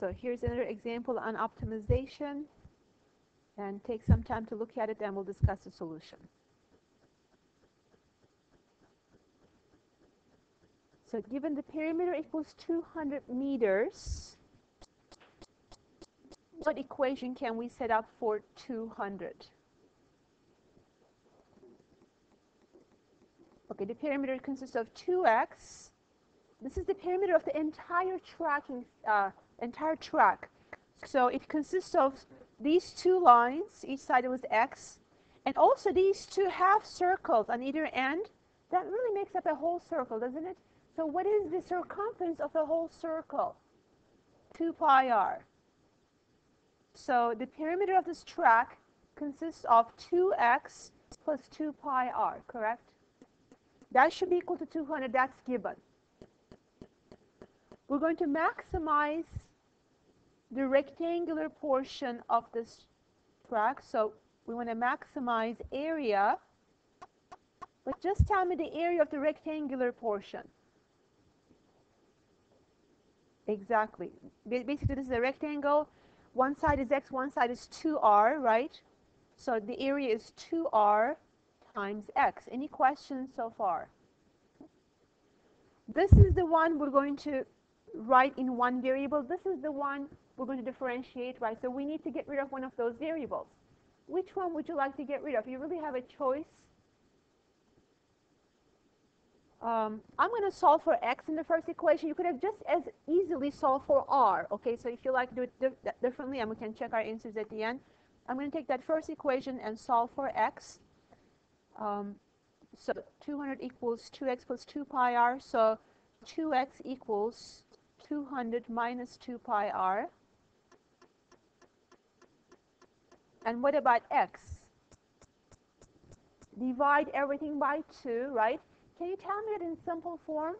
So here's another example on optimization, and take some time to look at it, and we'll discuss the solution. So given the perimeter equals 200 meters, what equation can we set up for 200? Okay, the perimeter consists of 2x. This is the perimeter of the entire track. So it consists of these two lines, each side was x, and also these two half circles on either end. That really makes up a whole circle, doesn't it? So what is the circumference of the whole circle? 2 pi r. So the perimeter of this track consists of 2x plus 2 pi r, correct? That should be equal to 200. That's given. We're going to maximize the rectangular portion of this track. So we want to maximize area. But just tell me the area of the rectangular portion. Exactly. Basically, this is a rectangle. One side is x, one side is 2r, right? So the area is 2r times x. Any questions so far? This is the one we're going to write in one variable. This is the one we're going to differentiate, right? So we need to get rid of one of those variables. Which one would you like to get rid of? You really have a choice. I'm going to solve for x in the first equation. You could have just as easily solved for r. Okay, so if you like to do it differently, and we can check our answers at the end. I'm going to take that first equation and solve for x. So 200 equals 2x plus 2 pi r. So 2x equals 200 minus 2 pi r. And what about x? Divide everything by 2, right? Can you tell me that in simple form?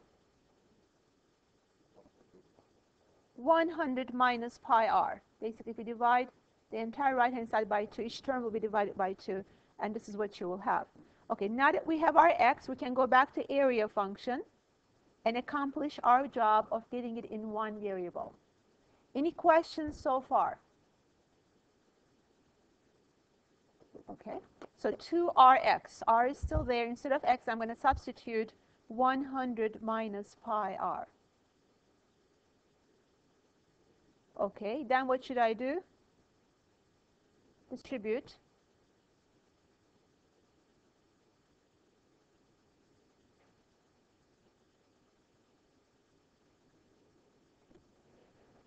100 minus pi r. Basically, if we divide the entire right-hand side by 2, each term will be divided by 2, and this is what you will have. Okay, now that we have our x, we can go back to area function and accomplish our job of getting it in one variable. Any questions so far? Okay, so 2rx. R is still there. Instead of x, I'm going to substitute 100 minus pi r. Okay, then what should I do? Distribute.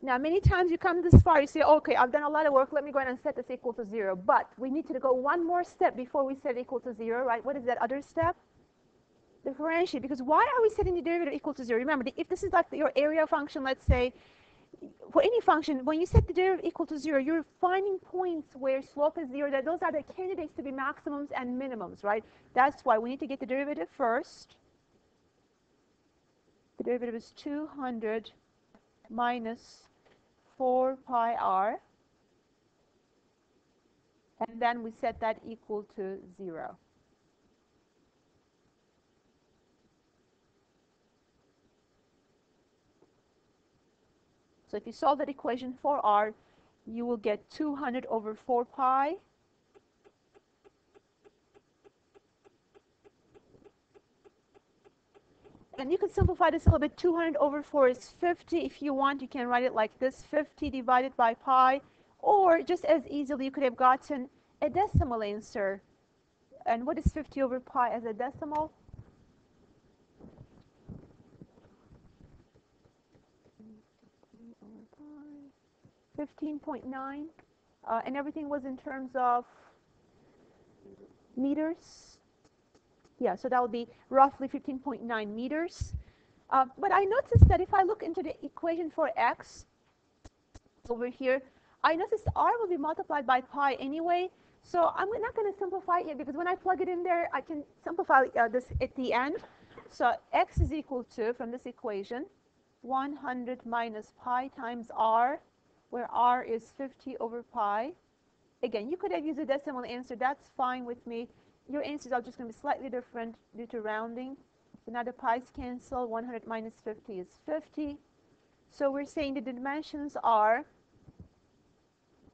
Now, many times you come this far, you say, okay, I've done a lot of work, let me go ahead and set this equal to 0. But we need to go one more step before we set it equal to 0, right? What is that other step? Differentiate. Because why are we setting the derivative equal to 0? Remember, if this is like your area function, let's say, for any function, when you set the derivative equal to 0, you're finding points where slope is 0. That those are the candidates to be maximums and minimums, right? That's why we need to get the derivative first. The derivative is 200 minus 4 pi r, and then we set that equal to 0. So if you solve that equation for r, you will get 200 over 4 pi and you can simplify this a little bit. 200 over 4 is 50. If you want, you can write it like this, 50 divided by pi. Or just as easily, you could have gotten a decimal answer. And what is 50 over pi as a decimal? 15.9. And everything was in terms of meters. Yeah, so that would be roughly 15.9 meters. But I noticed that if I look into the equation for x over here, I noticed r will be multiplied by pi anyway. So I'm not going to simplify it because when I plug it in there, I can simplify this at the end. So x is equal to, from this equation, 100 minus pi times r, where r is 50 over pi. Again, you could have used a decimal answer. That's fine with me. Your answers are just going to be slightly different due to rounding. So now the pi's cancel. 100 minus 50 is 50. So we're saying the dimensions are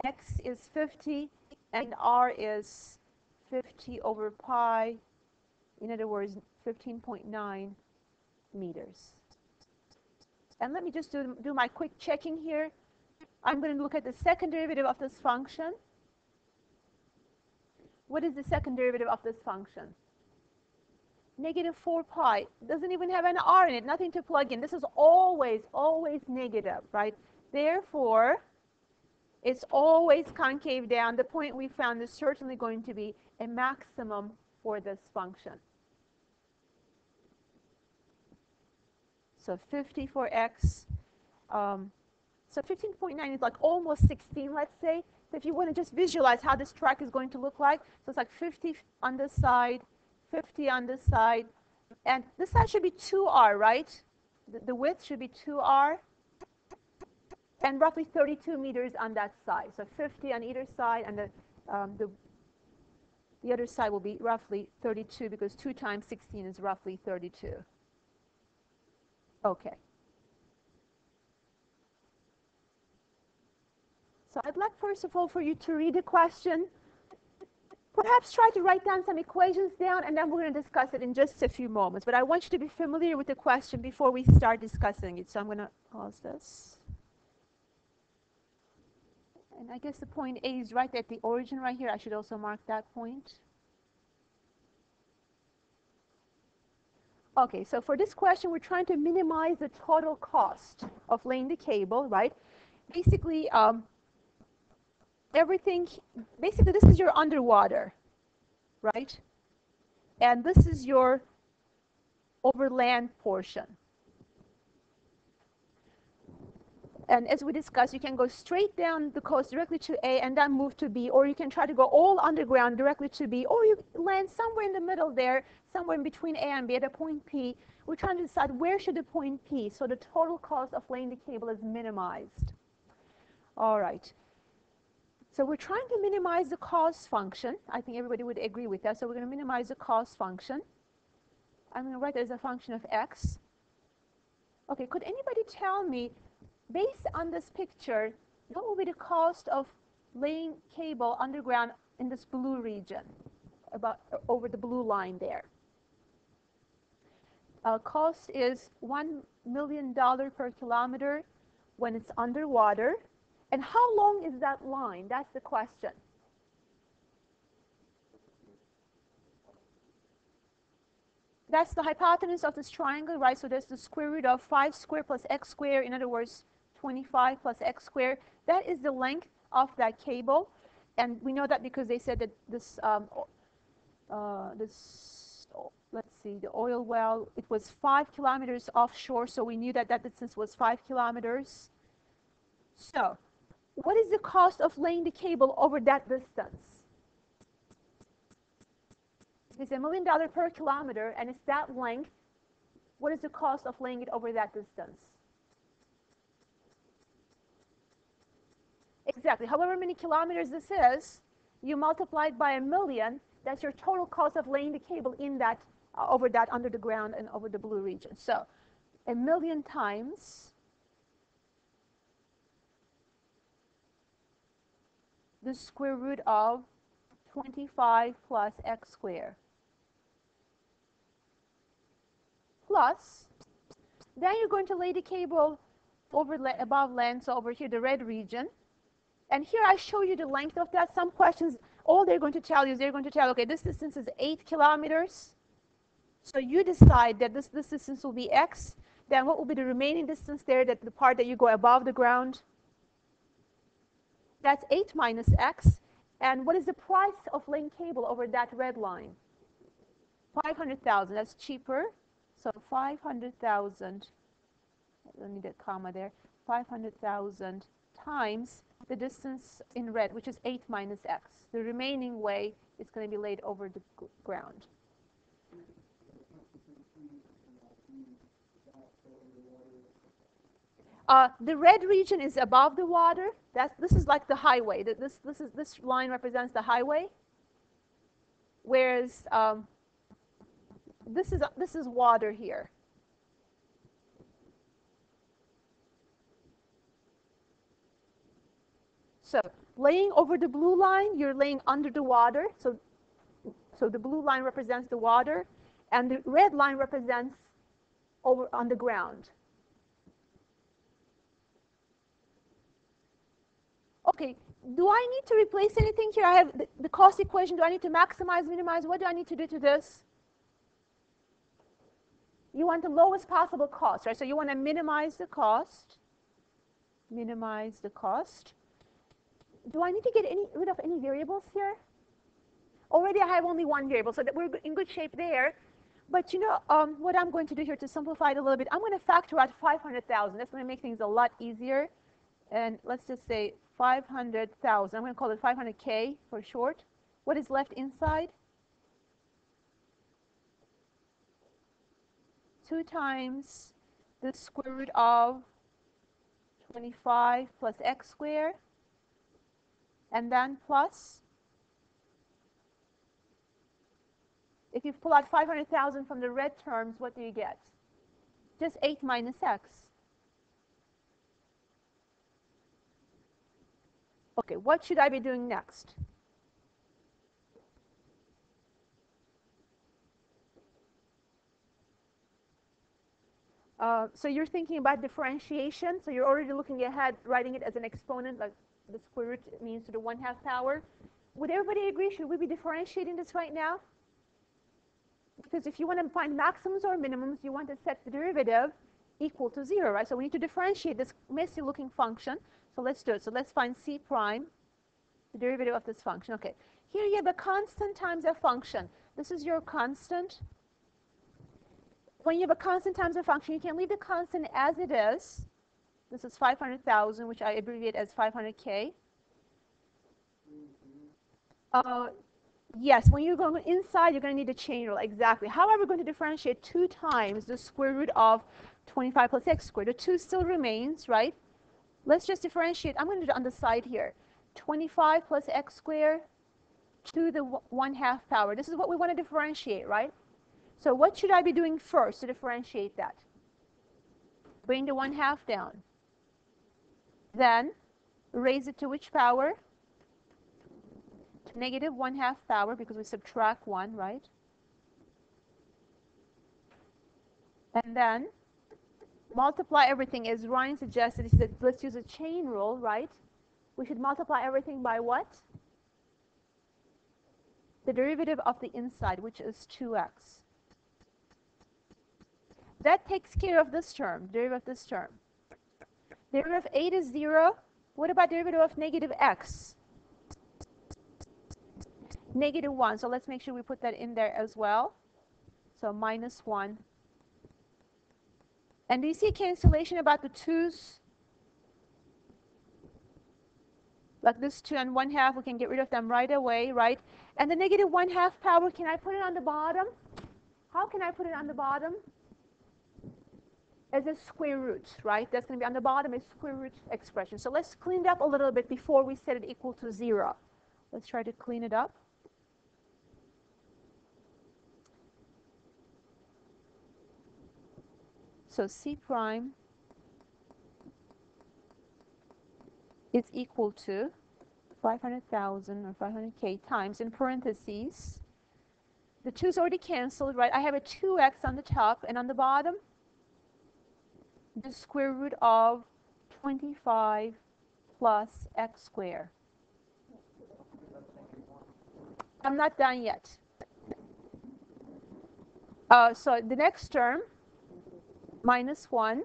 x is 50 and r is 50 over pi, in other words, 15.9 meters. And let me just do my quick checking here. I'm going to look at the second derivative of this function. What is the second derivative of this function? Negative 4 pi. Doesn't even have an r in it, nothing to plug in. This is always negative, right? Therefore, it's always concave down. The point we found is certainly going to be a maximum for this function. So 50 for x. So 15.9 is like almost 16, let's say. So if you want to just visualize how this track is going to look like, so it's like 50 on this side, 50 on this side, and this side should be 2r, right? The width should be 2r, and roughly 32 meters on that side. So 50 on either side, and the other side will be roughly 32, because 2 times 16 is roughly 32. Okay. So I'd like, first of all, for you to read the question. Perhaps try to write down some equations down, and then we're going to discuss it in just a few moments. But I want you to be familiar with the question before we start discussing it. So I'm going to pause this. And I guess the point A is right at the origin right here. I should also mark that point. Okay, so for this question, we're trying to minimize the total cost of laying the cable, right? Basically, basically this is your underwater, right? And this is your overland portion. And as we discussed, you can go straight down the coast directly to A and then move to B, or you can try to go all underground directly to B, or you land somewhere in the middle there, somewhere in between A and B at a point P. We're trying to decide where should the point P, so the total cost of laying the cable is minimized. All right. So we're trying to minimize the cost function. I think everybody would agree with that. So we're going to minimize the cost function. I'm going to write it as a function of x. Okay, could anybody tell me, based on this picture, what will be the cost of laying cable underground in this blue region, about over the blue line there? Cost is $1 million per kilometer when it's underwater. And how long is that line? That's the question. That's the hypotenuse of this triangle, right? So that's the square root of 5 squared plus x squared. In other words, 25 plus x squared. That is the length of that cable. And we know that because they said that this, let's see, the oil well, it was 5 kilometers offshore. So we knew that that distance was 5 kilometers. So what is the cost of laying the cable over that distance? It's $1 million per kilometer, and it's that length. What is the cost of laying it over that distance? Exactly. However many kilometers this is, you multiply it by 1 million. That's your total cost of laying the cable in that, over that, under the ground and over the blue region. So 1 million times the square root of 25 plus x squared. Plus, then you're going to lay the cable over above land, so over here, the red region. And here I show you the length of that. Some questions, all they're going to tell you is they're going to tell, okay, this distance is 8 kilometers. So you decide that this distance will be x. Then what will be the remaining distance there, that the part that you go above the ground? That's 8 minus x. And what is the price of laying cable over that red line? 500,000. That's cheaper. So 500,000, I need a comma there, 500,000 times the distance in red, which is 8 minus x. The remaining way is going to be laid over the ground. The red region is above the water. This is like the highway. This line represents the highway, whereas this is water here. So laying over the blue line, you're laying under the water. So the blue line represents the water, and the red line represents over on the ground. Okay, do I need to replace anything here? I have the cost equation. Do I need to maximize, minimize? What do I need to do to this? You want the lowest possible cost, right? So you want to minimize the cost. Minimize the cost. Do I need to get rid of any variables here? Already I have only one variable, so that we're in good shape there. But you know, what I'm going to do here to simplify it a little bit, I'm going to factor out 500,000. That's going to make things a lot easier. And let's just say 500,000. I'm going to call it 500K for short. What is left inside? 2 times the square root of 25 plus x squared, and then plus, if you pull out 500,000 from the red terms, what do you get? Just 8 minus x. Okay, what should I be doing next? So you're thinking about differentiation. So you're already looking ahead, writing it as an exponent, like the square root means to the 1/2 power. Would everybody agree? Should we be differentiating this right now? Because if you want to find maximums or minimums, you want to set the derivative equal to 0, right? So we need to differentiate this messy looking function. So let's do it. So let's find c prime, the derivative of this function. Okay, here you have a constant times a function. This is your constant. When you have a constant times a function, you can leave the constant as it is. This is 500,000, which I abbreviate as 500K. Yes, when you're going inside, you're going to need a chain rule. Exactly. How are we going to differentiate 2 times the square root of 25 plus x squared? The 2 still remains, right? Let's just differentiate. I'm going to do it on the side here. 25 plus x squared to the 1/2 power. This is what we want to differentiate, right? So what should I be doing first to differentiate that? Bring the 1/2 down. Then raise it to which power? To negative 1/2 power, because we subtract 1, right? And then multiply everything, as Ryan suggested. He said, let's use a chain rule, right? We should multiply everything by what? The derivative of the inside, which is 2x. That takes care of this term, derivative of this term. Derivative of 8 is 0. What about derivative of negative x? Negative 1. So let's make sure we put that in there as well. So minus 1. And do you see cancellation about the 2's? Like this 2 and 1/2, we can get rid of them right away, right? And the negative 1/2 power, can I put it on the bottom? How can I put it on the bottom? As a square root, right? That's going to be on the bottom, a square root expression. So let's clean it up a little bit before we set it equal to 0. Let's try to clean it up. So c prime is equal to 500,000 or 500K times, in parentheses, the 2's already canceled, right? I have a 2x on the top, and on the bottom, the square root of 25 plus x squared. I'm not done yet. So the next term, minus 1.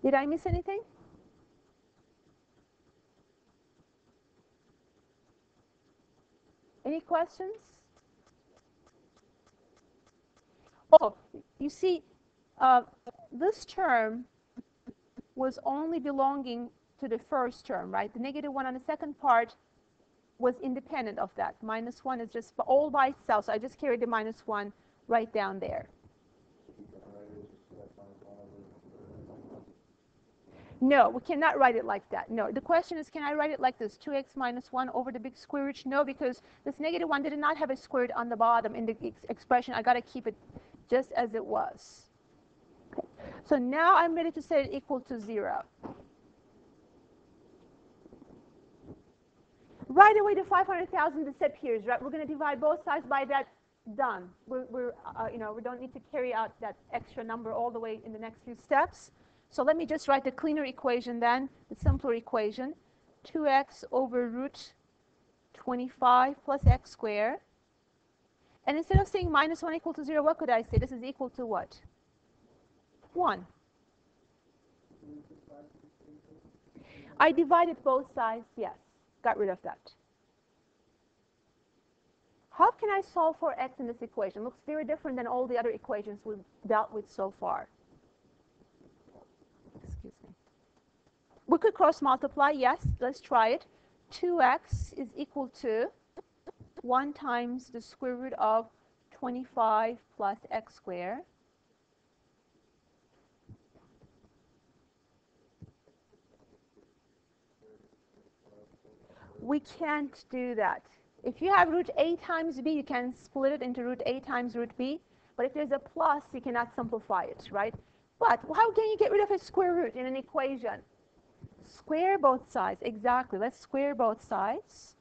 Did I miss anything? Any questions? Oh, you see, this term was only belonging to the first term, right? The negative 1 on the second part was independent of that. Minus 1 is just all by itself. So I just carried the minus 1 right down there. No, we cannot write it like that. No, the question is, can I write it like this? 2x minus 1 over the big square root? No, because this negative 1 did not have a square root on the bottom in the expression. I got to keep it just as it was. Okay. So now I'm ready to set it equal to 0. right away the 500,000 disappears, right? We're going to divide both sides by that. Done. We don't need to carry out that extra number all the way in the next few steps. So let me just write the cleaner equation then, the simpler equation. 2x over root 25 plus x squared. And instead of saying minus 1 equal to 0, what could I say? This is equal to what? 1. I divided both sides, yes. Got rid of that. How can I solve for x in this equation? Looks very different than all the other equations we've dealt with so far. Excuse me. We could cross multiply, yes. Let's try it. 2x is equal to 1 times the square root of 25 plus x squared. We can't do that. If you have root a times b, you can split it into root a times root b. But if there's a plus, you cannot simplify it, right? But how can you get rid of a square root in an equation? Square both sides. Exactly. Let's square both sides.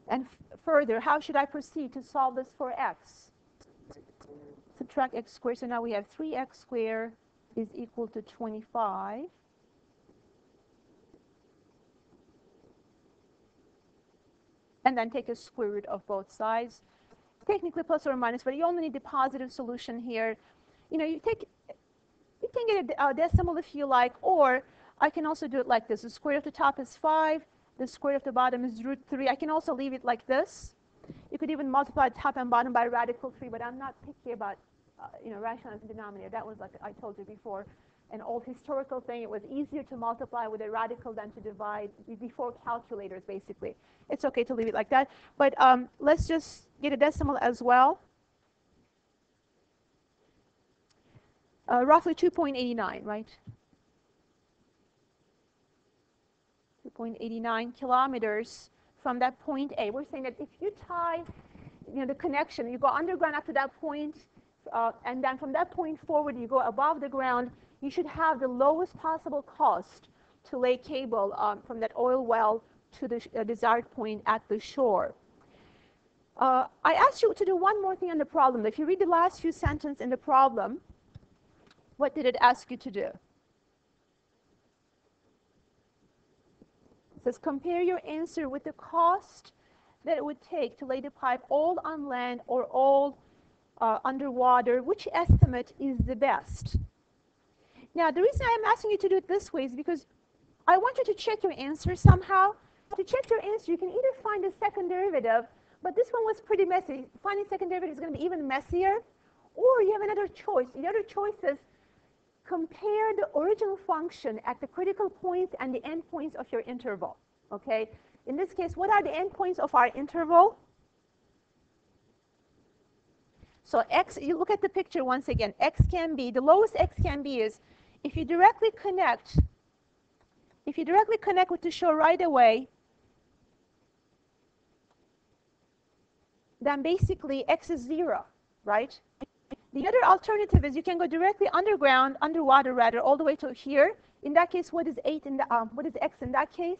And further, how should I proceed to solve this for x? Subtract x squared. So now we have 3x squared is equal to 25. And then take a square root of both sides. Technically plus or minus, but you only need the positive solution here. You know, you can get a decimal if you like, or I can also do it like this. The square root of the top is 5. The square root of the bottom is root 3. I can also leave it like this. You could even multiply top and bottom by radical 3, but I'm not picky about rational denominator. That was, like I told you before, an old historical thing. It was easier to multiply with a radical than to divide before calculators, basically. It's okay to leave it like that. But let's just get a decimal as well. Roughly 2.89, right? 2.89 kilometers from that point A. We're saying that if you tie, the connection, you go underground up to that point, and then from that point forward, you go above the ground, you should have the lowest possible cost to lay cable from that oil well to the desired point at the shore. I asked you to do one more thing on the problem. If you read the last few sentences in the problem, what did it ask you to do? It says, compare your answer with the cost that it would take to lay the pipe all on land or all underwater. Which estimate is the best? Now, the reason I'm asking you to do it this way is because I want you to check your answer somehow. To check your answer, you can either find a second derivative, but this one was pretty messy. Finding second derivative is going to be even messier. Or you have another choice. The other choice is compare the original function at the critical points and the endpoints of your interval. Okay? In this case, what are the endpoints of our interval? So x, you look at the picture once again. X can be, the lowest x can be is, if you directly connect with the shore right away, then basically x is 0, right? The other alternative is you can go directly underground, underwater rather, all the way to here. In that case, what is x in that case?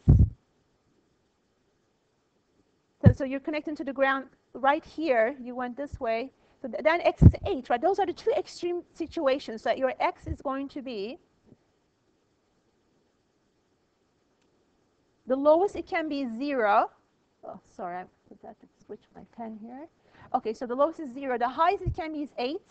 So you're connecting to the ground right here. You went this way. So then x is 8, right? Those are the two extreme situations that your x is going to be. The lowest it can be 0. Oh, sorry, I forgot to switch my pen here. Okay, so the lowest is 0. The highest it can be is 8.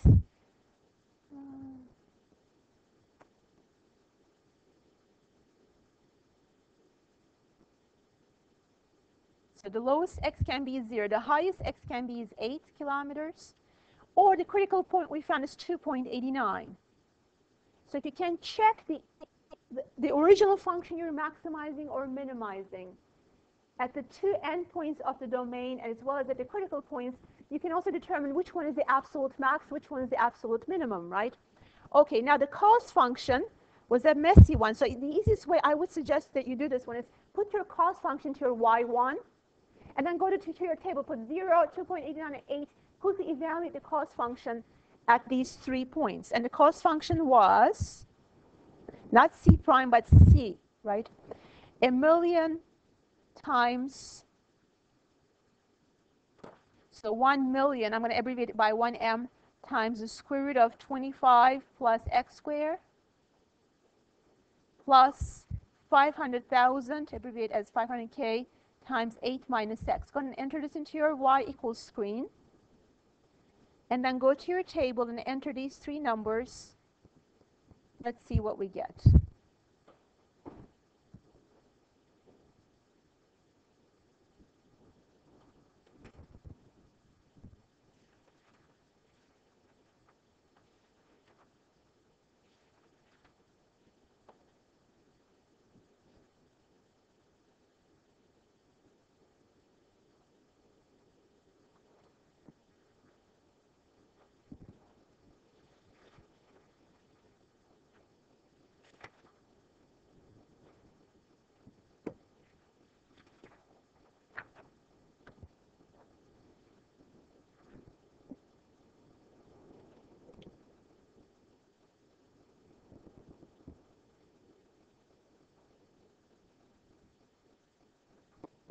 So the lowest x can be 0. The highest x can be is 8 kilometers. Or the critical point we found is 2.89. So if you can check the original function you're maximizing or minimizing at the two endpoints of the domain as well as at the critical points, you can also determine which one is the absolute max, which one is the absolute minimum, right? Okay, now the cost function was a messy one. So the easiest way I would suggest that you do this one is put your cost function to your y1, and then go to your table, put 0, 2.89, and 8, quickly evaluate the cost function, at these 3 points. And the cost function was not C prime, but C, right? 1,000,000 times, so 1,000,000, I'm going to abbreviate it by 1m, times the square root of 25 plus x squared plus 500,000, abbreviate as 500k, times 8 minus x. Go ahead and enter this into your y equals screen. And then go to your table and enter these 3 numbers. Let's see what we get.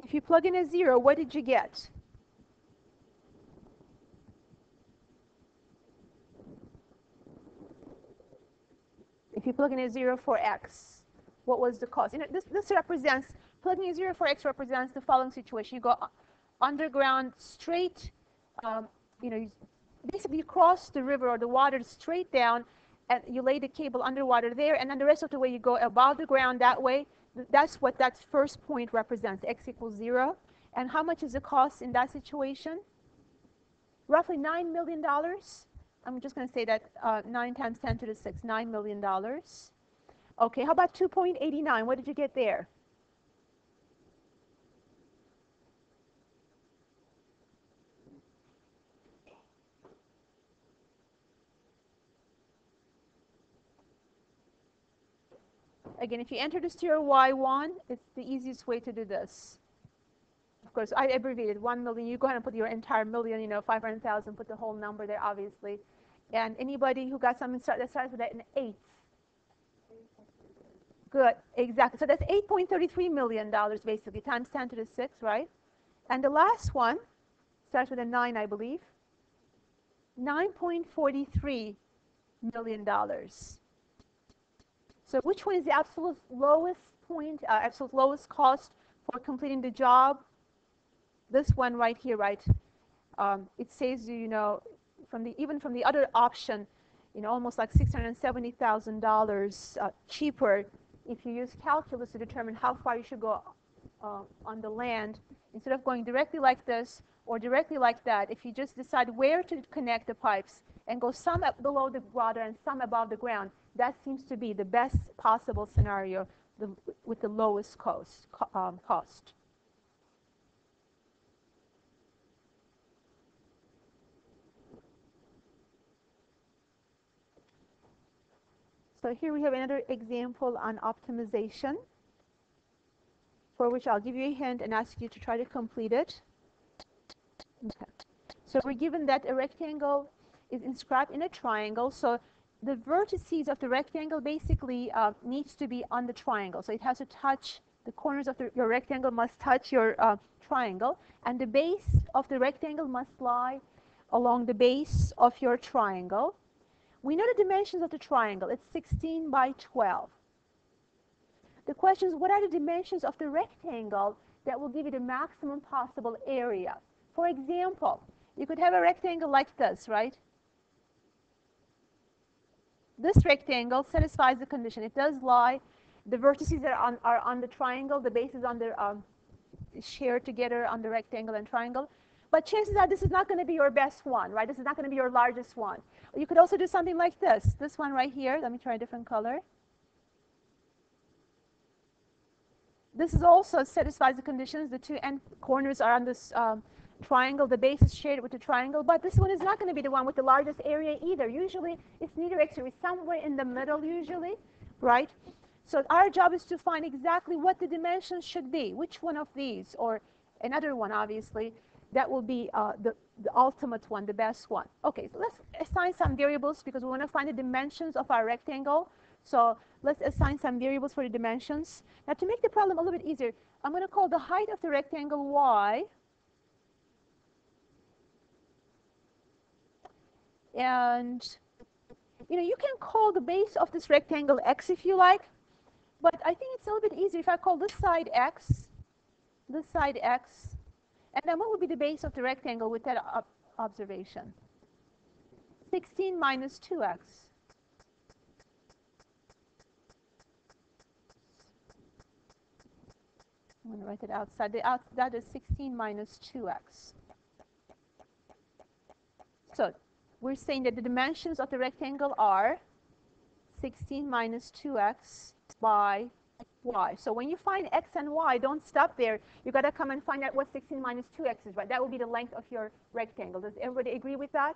If you plug in a 0, what did you get? If you plug in a 0 for x, what was the cost? You know, this represents, plugging a 0 for x represents the following situation. You go underground straight, you know, basically you cross the river or the water straight down, and you lay the cable underwater there, and then the rest of the way you go above the ground that way. That's what that first point represents, x equals 0. And how much is the cost in that situation? Roughly $9 million. I'm just going to say that 9 times 10 to the 6, $9 million. Okay, how about 2.89? What did you get there? Again, if you enter this to your y1, it's the easiest way to do this. Of course, I abbreviated 1 million. You go ahead and put your entire million, you know, 500,000, put the whole number there, obviously. And anybody who got something that starts with an 8? Good, exactly. So that's $8.33 million, basically, times 10 to the 6, right? And the last one starts with a 9, I believe. $9.43 million. So which one is the absolute lowest point, absolute lowest cost for completing the job? This one right here, right? It saves you, you know, even from the other option, you know, almost like $670,000 cheaper if you use calculus to determine how far you should go on the land. Instead of going directly like this or directly like that, if you just decide where to connect the pipes and go some below the water and some above the ground, that seems to be the best possible scenario with the lowest cost. So here we have another example on optimization, for which I'll give you a hint and ask you to try to complete it. Okay. So we're given that a rectangle is inscribed in a triangle. So the vertices of the rectangle basically needs to be on the triangle. So it has to touch, the corners of your rectangle must touch your triangle. And the base of the rectangle must lie along the base of your triangle. We know the dimensions of the triangle. It's 16 by 12. The question is, what are the dimensions of the rectangle that will give you the maximum possible area? For example, you could have a rectangle like this, right? This rectangle satisfies the condition. It does lie. The vertices are on the triangle. The base is on the shared together on the rectangle and triangle. But chances are this is not going to be your best one, right? This is not going to be your largest one. You could also do something like this. This one right here. Let me try a different color. This is also satisfies the conditions. The two end corners are on this triangle. The base is shared with the triangle. But this one is not going to be the one with the largest area either. Usually, it's neither extreme. It's somewhere in the middle usually, right? So our job is to find exactly what the dimensions should be. Which one of these, or another one, obviously, that will be the ultimate one, the best one. Okay, so let's assign some variables because we want to find the dimensions of our rectangle. So let's assign some variables for the dimensions. Now to make the problem a little bit easier, I'm going to call the height of the rectangle y. And you can call the base of this rectangle x if you like, but I think it's a little bit easier if I call this side x, and then what would be the base of the rectangle with that observation? 16 minus 2x. I'm going to write it outside. That is 16 minus 2x. So we're saying that the dimensions of the rectangle are 16 minus 2x by y. So when you find x and y, don't stop there. You got to come and find out what 16 minus 2x is, right? That will be the length of your rectangle. Does everybody agree with that?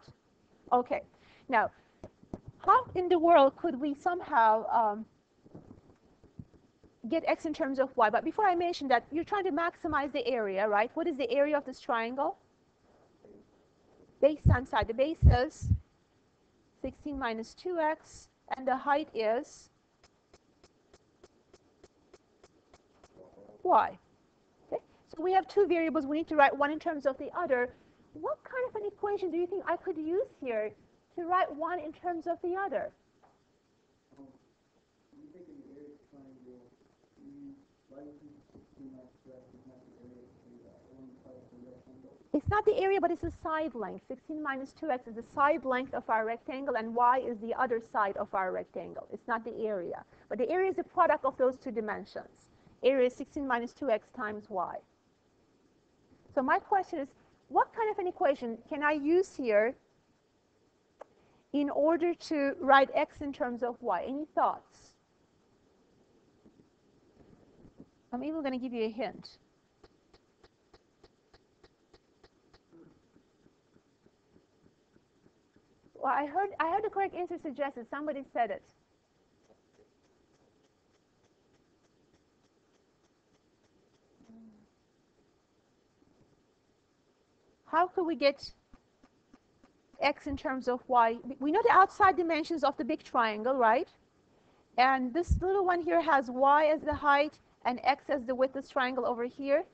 Okay. Now, how in the world could we somehow get x in terms of y? But before I mention that, you're trying to maximize the area, right? What is the area of this triangle? Base times height. The base is 16 minus 2x, and the height is y. Okay? So we have two variables. We need to write one in terms of the other. What kind of an equation do you think I could use here to write one in terms of the other? It's not the area, but it's the side length. 16 minus 2x is the side length of our rectangle, and y is the other side of our rectangle. It's not the area. But the area is the product of those two dimensions. Area is 16 minus 2x times y. So my question is, what kind of an equation can I use here in order to write x in terms of y? Any thoughts? I'm even going to give you a hint. Well, I heard the correct answer suggested. Somebody said it. How could we get x in terms of y? We know the outside dimensions of the big triangle, right? And this little one here has y as the height and x as the width of this triangle over here.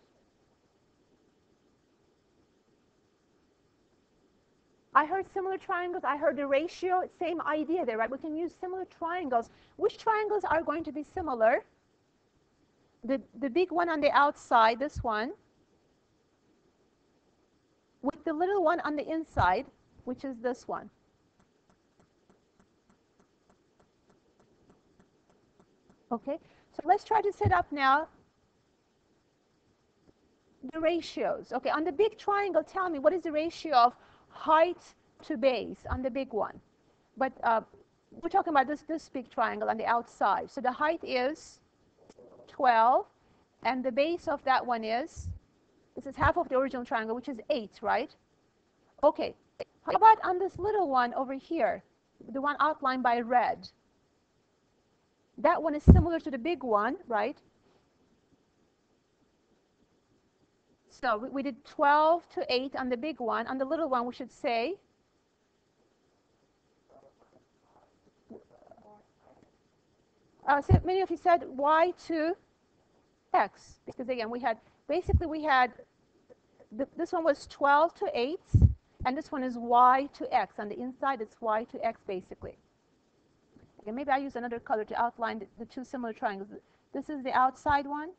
I heard similar triangles. I heard the ratio. Same idea there, right? We can use similar triangles. Which triangles are going to be similar? The big one on the outside, this one, with the little one on the inside, which is this one. Okay, so let's try to set up now the ratios. Okay, on the big triangle, tell me what is the ratio of height to base on the big one. But we're talking about this big triangle on the outside. So the height is 12, and the base of that one is, this is half of the original triangle, which is 8, right? Okay, how about on this little one over here, the one outlined by red? That one is similar to the big one, right? So we did 12 to 8 on the big one. On the little one, we should say so many of you said y to x, because again, we had this one was 12 to 8, and this one is y to x. On the inside, it's y to x, basically. Okay, maybe I use another color to outline the two similar triangles. This is the outside one.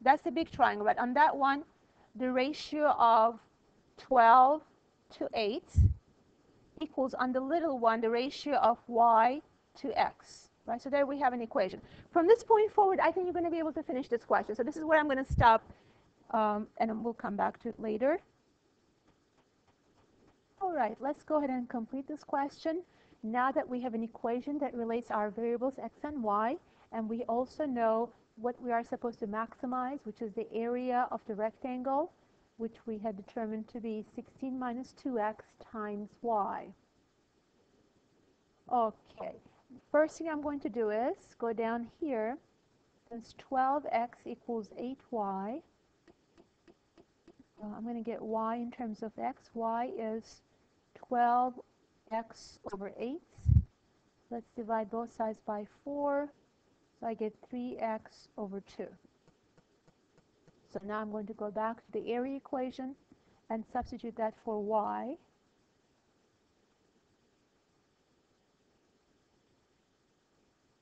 That's the big triangle, right? On that one, the ratio of 12 to 8 equals, on the little one, the ratio of y to x. Right? So there we have an equation. From this point forward, I think you're going to be able to finish this question. So this is where I'm going to stop, and we'll come back to it later. All right, let's go ahead and complete this question. Now that we have an equation that relates our variables x and y, and we also know what we are supposed to maximize, which is the area of the rectangle, which we had determined to be 16 minus 2x times y. Okay, first thing I'm going to do is go down here. Since 12x equals 8y, I'm going to get y in terms of x. Y is 12x over 8. Let's divide both sides by 4. So I get 3x over 2. So now I'm going to go back to the area equation and substitute that for y.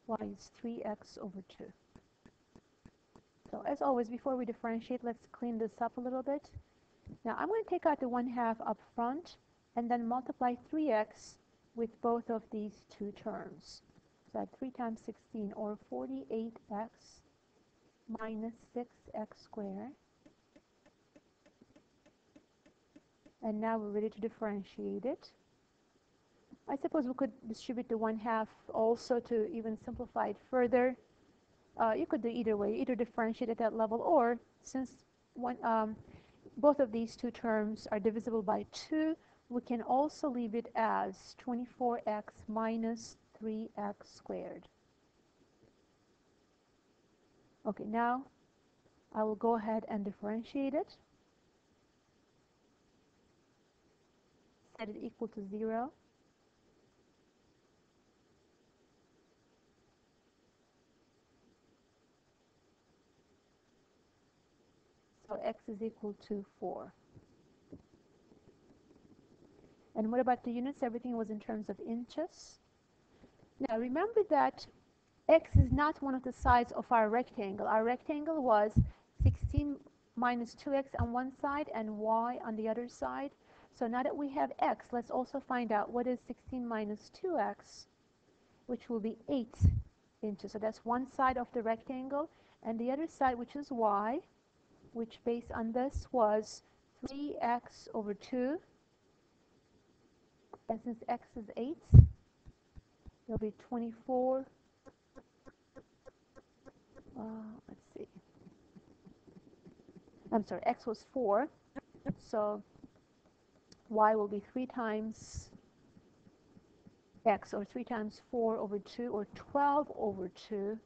Y is 3x over 2. So as always, before we differentiate, let's clean this up a little bit. Now I'm going to take out the 1/2 up front and then multiply 3x with both of these two terms. So I have 3 times 16, or 48x minus 6x squared. And now we're ready to differentiate it. I suppose we could distribute the 1/2 also to even simplify it further. You could do either way, either differentiate at that level, or since both of these two terms are divisible by 2, we can also leave it as 24x minus 3x squared. Okay, now I will go ahead and differentiate it. Set it equal to 0. So x is equal to 4. And what about the units? Everything was in terms of inches. Now remember that x is not one of the sides of our rectangle. Our rectangle was 16 minus 2x on one side and y on the other side. So now that we have x, let's also find out what is 16 minus 2x, which will be 8 inches. So that's one side of the rectangle, and the other side, which is y, which based on this was 3x over 2. And since x is 8, it'll be 24. Let's see. I'm sorry, x was 4. So y will be 3 times x, or 3 times 4 over 2, or 12 over 2.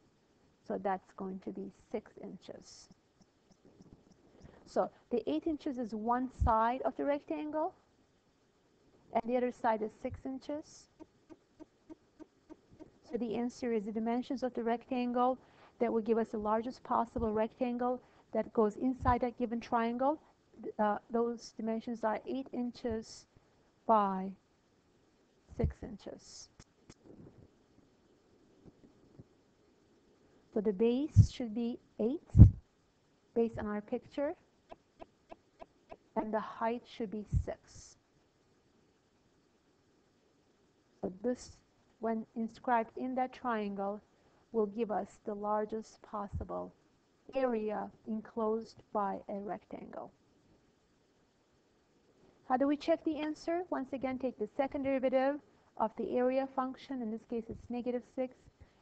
So that's going to be 6 inches. So the 8 inches is one side of the rectangle, and the other side is 6 inches. So the answer is the dimensions of the rectangle that will give us the largest possible rectangle that goes inside that given triangle. Those dimensions are 8 inches by 6 inches. So the base should be 8 based on our picture, and the height should be 6. So this, when inscribed in that triangle, will give us the largest possible area enclosed by a rectangle. How do we check the answer? Once again, take the second derivative of the area function. In this case, it's -6.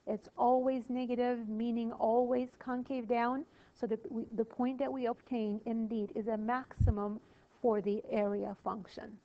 It's always negative, meaning always concave down. So the point that we obtain, indeed, is a maximum for the area function.